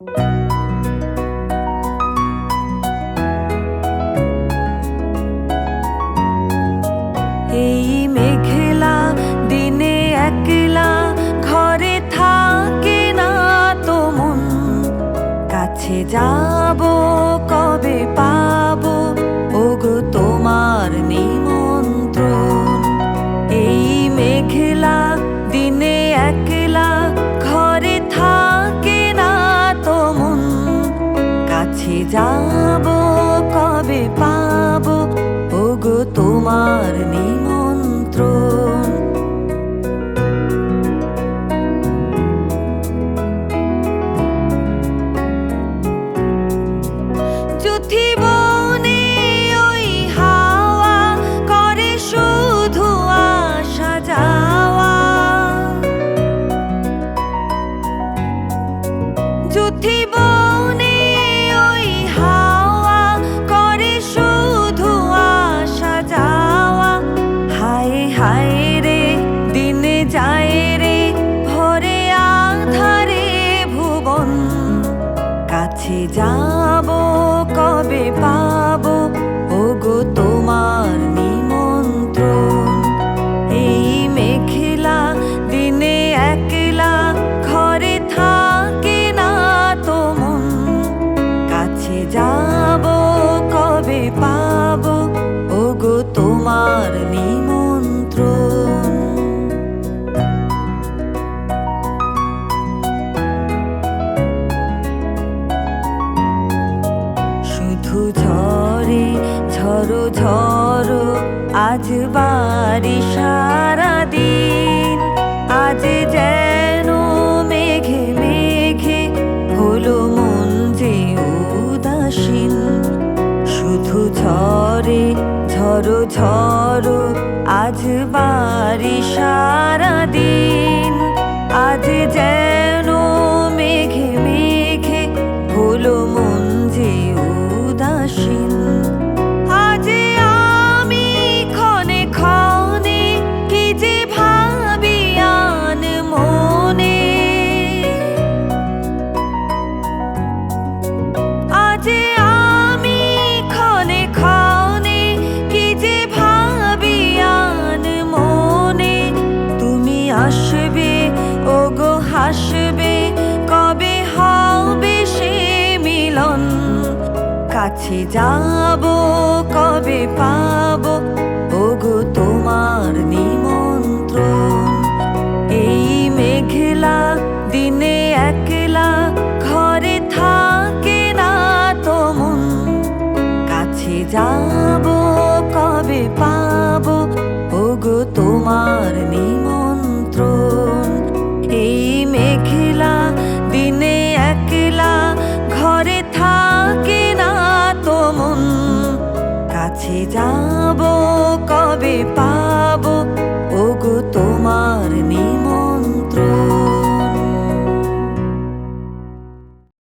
এই মেঘলা দিনে একলা ঘরে থাকে না তো মন, কাছে যাব কবে পাবো ওগো তোমার নিমন্ত্রণ। এই মেঘলা দিনে একলা ঘরে থাকে না তো মন, কাছে যাব কবে পাবো ওগো তোমার নিমন্ত্রণ। যুথি বনে ওই হাওয়া করে শুধু আসা যাওয়া, যুথি বনে ওই হাওয়া করে শুধু আসা যাওয়া। হায় হায় রে দিনে যায় রে ভরে আধারে ভুবন, কাছে যাব কবে পাবো ওগো তোমার নিমন্ত্রণ। এই মেঘলা দিনে একলা ঘরে থাকে না তো মন, কাছে যাব কবে পাবো ওগো তোমার নিমন্ত্রণ। শুধু ঝরে ঝরো ঝরো আজ বাড়ি সারাদিন, আজ যেন মেঘে মেঘে হলো মন যে উদাসীন। শুধু ঝরে ঝরো ঝরো আজ বাড়ি সারাদিন, আজ যেন মেঘে মেঘে হলো মন যে উদাসীন। আজ আমি ক্ষণে ক্ষণে কি যে ভাবি আন মনে, আজ আমি ক্ষণে ক্ষণে কি যে ভাবি আন মনে। তুমি আসবে ওগো হাসবে কবে হবে সে মিলন, কাছে যাব কবে পাবো ওগো তোমার নিমন্ত্রণ। এই মেঘলা দিনে একলা ঘরে থাকে না তো মন, কাছে যাব কবে পাবো ওগো তোমার নিমন্ত্রণ। এই মেঘলা দিনে একলা ঘরে থাকে না তো মন, কাছে যাব কবে